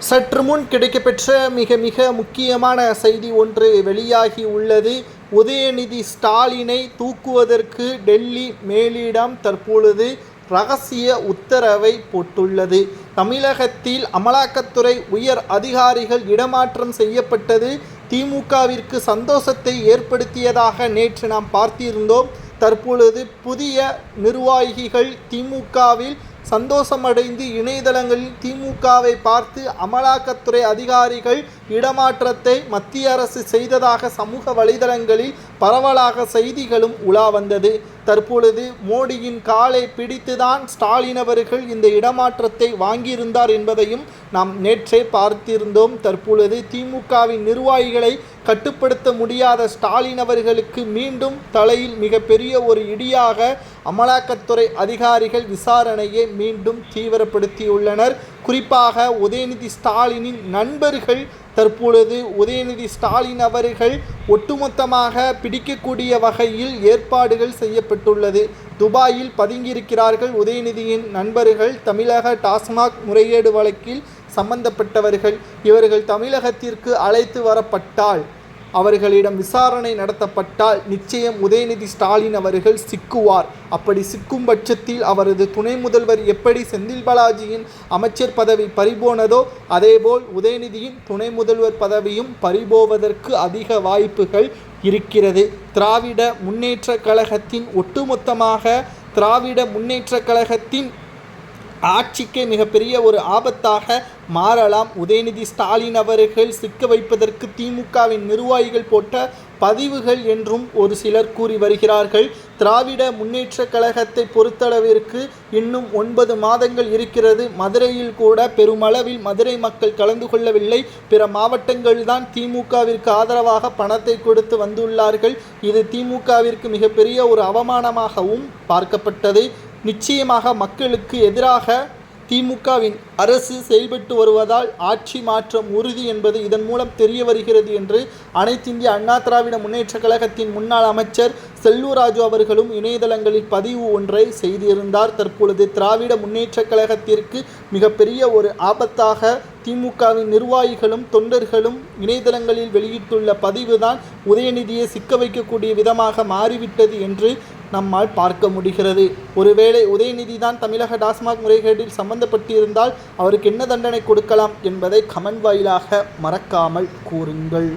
சற்று முன் கிடைக்கப்பெற்ற மிக மிக முக்கியமான செய்தி ஒன்று வெளியாகி உள்ளது. உதயநிதி ஸ்டாலினை தூக்குவதற்கு டெல்லி மேலிடம் தற்பொழுது ரகசிய உத்தரவை போட்டுள்ளது. தமிழகத்தில் அமலாக்கத்துறை உயர் அதிகாரிகள் இடமாற்றம் செய்யப்பட்டது திமுகவிற்கு சந்தோஷத்தை ஏற்படுத்தியதாக நேற்று நாம் பார்த்திருந்தோம். தற்பொழுது புதிய நிர்வாகிகள் திமுகவில் சந்தோஷமடைந்து இணையதளங்களில் திமுகவை பார்த்து அமலாக்கத்துறை அதிகாரிகள் இடமாற்றத்தை மத்திய அரசு செய்ததாக சமூக வலைதளங்களில் பரவலாக செய்திகளும் உலா வந்தது. தற்பொழுது மோடியின் காலை பிடித்துதான் ஸ்டாலின் அவர்கள் இந்த இடமாற்றத்தை வாங்கியிருந்தார் என்பதையும் நாம் நேற்றே பார்த்திருந்தோம். தற்பொழுது திமுகவின் நிர்வாகிகளை கட்டுப்படுத்த முடியாத ஸ்டாலின் அவர்களுக்கு மீண்டும் தலையில் மிகப்பெரிய ஒரு இடியாக அமலாக்கத்துறை அதிகாரிகள் விசாரணையை மீண்டும் தீவிரப்படுத்தியுள்ளனர். குறிப்பாக உதயநிதி ஸ்டாலினின் நண்பர்கள் தற்பொழுது உதயநிதி ஸ்டாலின் அவர்கள் ஒட்டுமொத்தமாக பிடிக்கக்கூடிய வகையில் ஏற்பாடுகள் செய்யப்பட்டுள்ளது. துபாயில் பதுங்கியிருக்கிறார்கள் உதயநிதியின் நண்பர்கள். தமிழக டாஸ்மாக் முறைகேடு வழக்கில் சம்பந்தப்பட்டவர்கள். இவர்கள் தமிழகத்திற்கு அழைத்து வரப்பட்டால், அவர்களிடம் விசாரணை நடத்தப்பட்டால் நிச்சயம் உதயநிதி ஸ்டாலின் அவர்கள் சிக்குவார். அப்படி சிக்கும் பட்சத்தில் அவரது துணை முதல்வர் எப்படி செந்தில் பாலாஜியின் அமைச்சர் பதவி பறிபோனதோ அதேபோல் உதயநிதியின் துணை முதல்வர் பதவியும் பறிபோவதற்கு அதிக வாய்ப்புகள் இருக்கிறது. திராவிட முன்னேற்ற கழகத்தின் ஒட்டுமொத்தமாக திராவிட முன்னேற்ற கழகத்தின் ஆட்சிக்கு மிகப்பெரிய ஒரு ஆபத்தாக மாறலாம். உதயநிதி ஸ்டாலின் அவர்கள் சிக்க வைப்பதற்கு திமுகவின் நிர்வாகிகள் போட்ட பதிவுகள் என்றும் ஒரு சிலர் கூறி வருகிறார்கள். திராவிட முன்னேற்ற கழகத்தை பொறுத்தளவிற்கு இன்னும் 9 மாதங்கள் இருக்கிறது. மதுரையில் கூட பெருமளவில் மதுரை மக்கள் கலந்து கொள்ளவில்லை. பிற மாவட்டங்கள்தான் திமுகவிற்கு ஆதரவாக பணத்தை கொடுத்து வந்துள்ளார்கள். இது திமுகவிற்கு மிகப்பெரிய ஒரு அவமானமாகவும் பார்க்கப்பட்டது. நிச்சயமாக மக்களுக்கு எதிராக திமுகவின் அரசு செயல்பட்டு வருவதால் ஆட்சி மாற்றம் உறுதி என்பது இதன் மூலம் தெரிய வருகிறது என்று அனைத்திந்திய அண்ணா திராவிட முன்னேற்ற கழகத்தின் முன்னாள் அமைச்சர் செல்லூர் ராஜு அவர்களும் இணையதளங்களில் பதிவு ஒன்றை செய்திருந்தார். தற்பொழுது திராவிட முன்னேற்ற கழகத்திற்கு மிகப்பெரிய ஒரு ஆபத்தாக திமுகவின் நிர்வாகிகளும் தொண்டர்களும் இணையதளங்களில் வெளியிட்டுள்ள பதிவுதான் உதயநிதியை சிக்க வைக்கக்கூடிய விதமாக மாறிவிட்டது என்று நம்மால் பார்க்க முடிகிறது. ஒருவேளை உதயநிதி தான் தமிழக டாஸ்மாக் முறைகேட்டில் சம்பந்தப்பட்டிருந்தால் அவருக்கு என்ன தண்டனை கொடுக்கலாம் என்பதை கமெண்ட் வாயிலாக மறக்காமல் கூறுங்கள்.